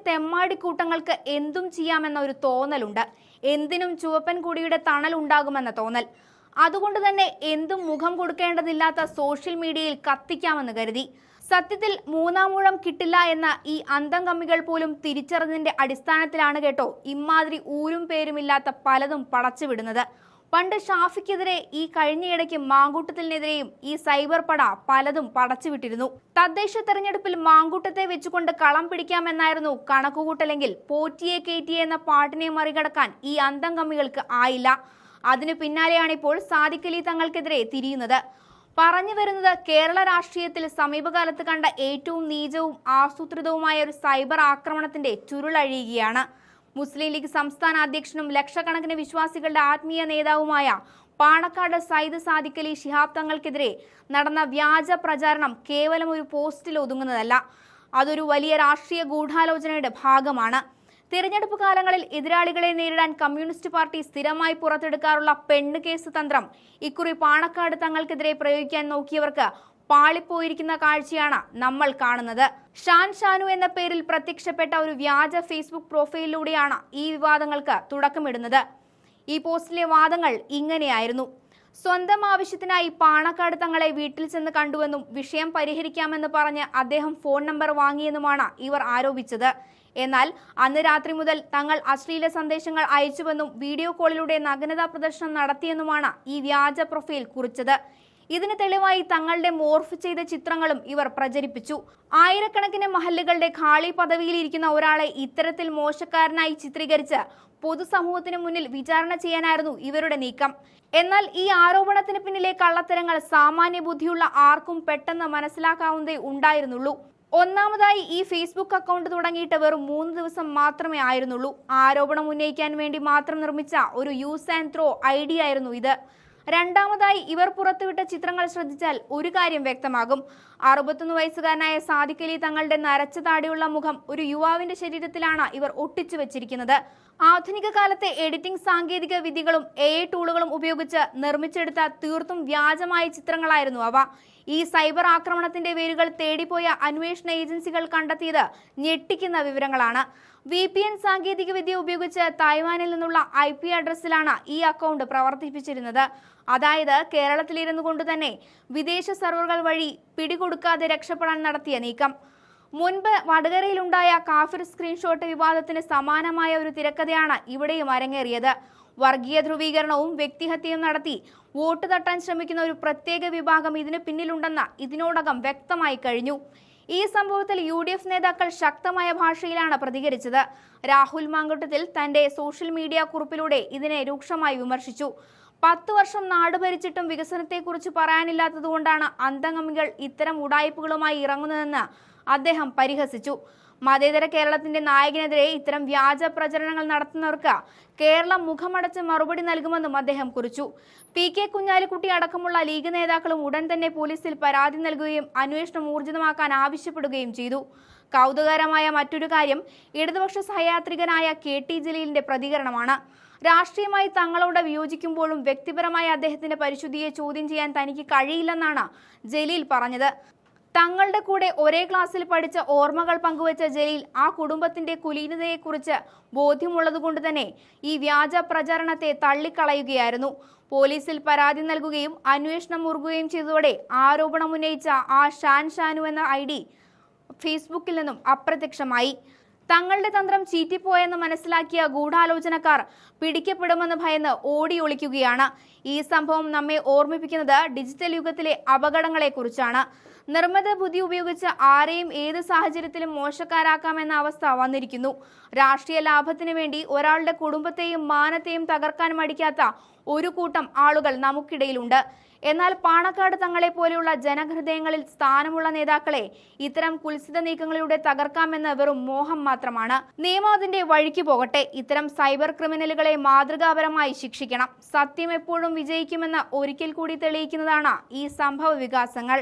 തെമ്മാടിക്കൂട്ടങ്ങൾക്ക് എന്തും ചെയ്യാമെന്ന ഒരു തോന്നലുണ്ട്. എന്തിനും ചുവപ്പൻ കൊടിയുടെ തണലുണ്ടാകുമെന്ന തോന്നൽ. അതുകൊണ്ട് തന്നെ എന്തും മുഖം കൊടുക്കേണ്ടതില്ലാത്ത സോഷ്യൽ മീഡിയയിൽ കത്തിക്കാമെന്ന് കരുതി. സത്യത്തിൽ മൂന്നാമൂഴം കിട്ടില്ല എന്ന ഈ അന്തംകമ്മികൾ പോലും തിരിച്ചറിഞ്ഞതിന്റെ അടിസ്ഥാനത്തിലാണ് കേട്ടോ ഇമാതിരി ഊരും പേരുമില്ലാത്ത പലതും പടച്ചുവിടുന്നത്. പണ്ട് ഷാഫിക്കെതിരെ ഈ കഴിഞ്ഞയിടയ്ക്ക് മാങ്കൂട്ടത്തിനെതിരെയും ഈ സൈബർ പട പലതും പടച്ചുവിട്ടിരുന്നു. തദ്ദേശ തെരഞ്ഞെടുപ്പിൽ മാങ്കൂട്ടത്തെ വെച്ചുകൊണ്ട് കളം പിടിക്കാമെന്നായിരുന്നു കണക്കുകൂട്ടലെങ്കിൽ പോറ്റിയെ കേറ്റിയെ എന്ന പാട്ടിനെ മറികടക്കാൻ ഈ അന്തംകമ്മികൾക്ക് ആയില്ല. അതിനു പിന്നാലെയാണിപ്പോൾ സാദിഖ് അലി തങ്ങൾക്കെതിരെ തിരിയുന്നത്. പറഞ്ഞു വരുന്നത് കേരള രാഷ്ട്രീയത്തിൽ സമീപകാലത്ത് കണ്ട ഏറ്റവും നീചവും ആസൂത്രിതവുമായ ഒരു സൈബർ ആക്രമണത്തിന്റെ ചുരുളഴിയുകയാണ്. മുസ്ലിം ലീഗ് സംസ്ഥാന അധ്യക്ഷനും ലക്ഷക്കണക്കിന് വിശ്വാസികളുടെ ആത്മീയ നേതാവുമായ പാണക്കാട് സയ്യിദ് സാദിഖ് അലി ശിഹാബ് തങ്ങൾക്കെതിരെ നടന്ന വ്യാജ പ്രചാരണം കേവലം ഒരു പോസ്റ്റിൽ ഒതുങ്ങുന്നതല്ല. അതൊരു വലിയ രാഷ്ട്രീയ ഗൂഢാലോചനയുടെ ഭാഗമാണ്. തിരഞ്ഞെടുപ്പ് കാലങ്ങളിൽ എതിരാളികളെ നേരിടാൻ കമ്മ്യൂണിസ്റ്റ് പാർട്ടി സ്ഥിരമായി പുറത്തെടുക്കാറുള്ള പെണ്ണ് കേസ് തന്ത്രം ഇക്കുറി പാണക്കാട് തങ്ങൾക്കെതിരെ പ്രയോഗിക്കാൻ നോക്കിയവർക്ക് പാളിപ്പോയിരിക്കുന്ന കാഴ്ചയാണ് നമ്മൾ കാണുന്നത്. ഷാനു എന്ന പേരിൽ പ്രത്യക്ഷപ്പെട്ട ഒരു വ്യാജ ഫേസ്ബുക്ക് പ്രൊഫൈലിലൂടെയാണ് ഈ വിവാദങ്ങൾക്ക് തുടക്കമിടുന്നത്. ഈ പോസ്റ്റിലെ വാദങ്ങൾ ഇങ്ങനെയായിരുന്നു: സ്വന്തം ആവശ്യത്തിനായി പാണക്കാട് തങ്ങളെ വീട്ടിൽ ചെന്ന് കണ്ടുവെന്നും വിഷയം പരിഹരിക്കാമെന്ന് പറഞ്ഞ് അദ്ദേഹം ഫോൺ നമ്പർ വാങ്ങിയെന്നുമാണ് ഇവർ ആരോപിച്ചത്. എന്നാൽ അന്ന് രാത്രി മുതൽ തങ്ങൾ അശ്ലീല സന്ദേശങ്ങൾ അയച്ചുവെന്നും വീഡിയോ കോളിലൂടെ നഗ്നതാ പ്രദർശനം നടത്തിയെന്നുമാണ് ഈ വ്യാജ പ്രൊഫൈൽ കുറിച്ചത്. ഇതിന് തെളിവായി തങ്ങളുടെ മോർഫ് ചെയ്ത ചിത്രങ്ങളും ഇവർ പ്രചരിപ്പിച്ചു. ആയിരക്കണക്കിന് മഹല്ലുകളുടെ ഖാളി പദവിയിലിരിക്കുന്ന ഒരാളെ ഇത്തരത്തിൽ മോശക്കാരനായി ചിത്രീകരിച്ച് പൊതുസമൂഹത്തിന് മുന്നിൽ വിചാരണ ചെയ്യാനായിരുന്നു ഇവരുടെ നീക്കം. എന്നാൽ ഈ ആരോപണത്തിന് പിന്നിലെ കള്ളത്തരങ്ങൾ സാമാന്യ ബുദ്ധിയുള്ള ആർക്കും പെട്ടെന്ന് മനസ്സിലാക്കാവുന്നതേ ഉണ്ടായിരുന്നുള്ളൂ. ഒന്നാമതായി, ഈ ഫേസ്ബുക്ക് അക്കൗണ്ട് തുടങ്ങിയിട്ട് വെറും 3 ദിവസം മാത്രമേ ആയിരുന്നുള്ളൂ. ആരോപണം ഉന്നയിക്കാൻ വേണ്ടി മാത്രം നിർമ്മിച്ച ഒരു യൂസ് ആൻഡ് ത്രോ ഐഡി ആയിരുന്നു ഇത്. രണ്ടാമതായി, ഇവർ പുറത്തുവിട്ട ചിത്രങ്ങൾ ശ്രദ്ധിച്ചാൽ ഒരു കാര്യം വ്യക്തമാകും. 61 വയസ്സുകാരനായ സാദിഖ് അലി തങ്ങളുടെ നരച്ച താടിയുള്ള മുഖം ഒരു യുവാവിന്റെ ശരീരത്തിലാണ് ഇവർ ഒട്ടിച്ചു വെച്ചിരിക്കുന്നത്. ആധുനിക കാലത്തെ എഡിറ്റിംഗ് സാങ്കേതിക വിദ്യകളും AI ടൂളുകളും ഉപയോഗിച്ച് നിർമ്മിച്ചെടുത്ത തീർത്തും വ്യാജമായ ചിത്രങ്ങളായിരുന്നു അവ. ഈ സൈബർ ആക്രമണത്തിന്റെ വേരുകൾ തേടിപ്പോയ അന്വേഷണ ഏജൻസികൾ കണ്ടെത്തിയത് ഞെട്ടിക്കുന്ന വിവരങ്ങളാണ്. VPN സാങ്കേതിക വിദ്യ ഉപയോഗിച്ച് തായ്വാനിൽ നിന്നുള്ള IP അഡ്രസ്സിലാണ് ഈ അക്കൗണ്ട് പ്രവർത്തിപ്പിച്ചിരുന്നത്. അതായത് കേരളത്തിലിരുന്നു കൊണ്ട് തന്നെ വിദേശ സെർവറുകൾ വഴി പിടികൊടുക്കാതെ രക്ഷപ്പെടാൻ നടത്തിയ നീക്കം. മുൻപ് വടകരയിലുണ്ടായ കാഫിർ സ്ക്രീൻഷോട്ട് വിവാദത്തിന് സമാനമായ ഒരു തിരക്കഥയാണ് ഇവിടെയും അരങ്ങേറിയത്. വർഗീയ ധ്രുവീകരണവും വ്യക്തിഹത്യയും നടത്തി വോട്ട് തട്ടാൻ ശ്രമിക്കുന്ന ഒരു പ്രത്യേക വിഭാഗം ഇതിന് പിന്നിലുണ്ടെന്ന് ഇതിനോടകം വ്യക്തമായി കഴിഞ്ഞു. ഈ സംഭവത്തിൽ UDF നേതാക്കൾ ശക്തമായ ഭാഷയിലാണ് പ്രതികരിച്ചത്. രാഹുൽ മാങ്കൂട്ടത്തിൽ തന്റെ സോഷ്യൽ മീഡിയ കുറിപ്പിലൂടെ ഇതിനെ രൂക്ഷമായി വിമർശിച്ചു. 10 വർഷം നാട് ഭരിച്ചിട്ടും വികസനത്തെക്കുറിച്ച് പറയാനില്ലാത്തതുകൊണ്ടാണ് അന്തംഗമികൾ ഇത്തരം ഉടായ്പകളുമായി ഇറങ്ങുന്നതെന്ന് അദ്ദേഹം പരിഹസിച്ചു. മതേതര കേരളത്തിന്റെ നായകനെതിരെ ഇത്തരം വ്യാജ പ്രചരണങ്ങൾ നടത്തുന്നവർക്ക് കേരളം മുഖമടച്ച് മറുപടി നൽകുമെന്നും അദ്ദേഹം കുറിച്ചു. PK കുഞ്ഞാലിക്കുട്ടി അടക്കമുള്ള ലീഗ് നേതാക്കളും ഉടൻ തന്നെ പോലീസിൽ പരാതി നൽകുകയും അന്വേഷണം ഊർജിതമാക്കാൻ ആവശ്യപ്പെടുകയും ചെയ്തു. കൗതുകകരമായ മറ്റൊരു കാര്യം ഇടതുപക്ഷ സഹയാത്രികനായ KT ജലീലിന്റെ പ്രതികരണമാണ്. രാഷ്ട്രീയമായി തങ്ങളോട് വിയോജിക്കുമ്പോഴും വ്യക്തിപരമായ അദ്ദേഹത്തിന്റെ പരിശുദ്ധിയെ ചോദ്യം ചെയ്യാൻ തനിക്ക് കഴിയില്ലെന്നാണ് ജലീൽ പറഞ്ഞത്. തങ്ങളുടെ കൂടെ ഒരേ ക്ലാസ്സിൽ പഠിച്ച ഓർമ്മകൾ പങ്കുവച്ച ജലീൽ ആ കുടുംബത്തിന്റെ കുലീനതയെക്കുറിച്ച് ബോധ്യമുള്ളതുകൊണ്ട് തന്നെ ഈ വ്യാജ പ്രചരണത്തെ തള്ളിക്കളയുകയായിരുന്നു. പോലീസിൽ പരാതി നൽകുകയും അന്വേഷണം മുറുകുകയും ചെയ്തതോടെ ആരോപണമുന്നയിച്ച ആ ഷാനു എന്ന ID ഫേസ്ബുക്കിൽ നിന്നും അപ്രത്യക്ഷമായി. തങ്ങളുടെ തന്ത്രം ചീറ്റിപ്പോയെന്ന് മനസ്സിലാക്കിയ ഗൂഢാലോചനക്കാർ പിടിക്കപ്പെടുമെന്ന് ഭയന്ന് ഓടി ഒളിക്കുകയാണ്. ഈ സംഭവം നമ്മെ ഓർമ്മിപ്പിക്കുന്നത് ഡിജിറ്റൽ യുഗത്തിലെ അപകടങ്ങളെക്കുറിച്ചാണ്. നിർമ്മിത ബുദ്ധി ഉപയോഗിച്ച് ആരെയും ഏത് സാഹചര്യത്തിലും മോശക്കാരാക്കാമെന്ന അവസ്ഥ വന്നിരിക്കുന്നു. രാഷ്ട്രീയ ലാഭത്തിന് വേണ്ടി ഒരാളുടെ കുടുംബത്തെയും മാനത്തെയും തകർക്കാൻ മടിക്കാത്ത ഒരു കൂട്ടം ആളുകൾ നമുക്കിടയിലുണ്ട്. എന്നാൽ പാണക്കാട് തങ്ങളെ പോലെയുള്ള ജനഹൃദയങ്ങളിൽ സ്ഥാനമുള്ള നേതാക്കളെ ഇത്തരം കുൽസിത നീക്കങ്ങളിലൂടെ തകർക്കാമെന്ന് വെറും മോഹം മാത്രമാണ്. നിയമം അതിന്റെ വഴിക്ക് പോകട്ടെ. ഇത്തരം സൈബർ ക്രിമിനലുകളെ മാതൃകാപരമായി ശിക്ഷിക്കണം. സത്യം എപ്പോഴും വിജയിക്കുമെന്ന് ഒരിക്കൽ കൂടി തെളിയിക്കുന്നതാണ് ഈ സംഭവ വികാസങ്ങൾ.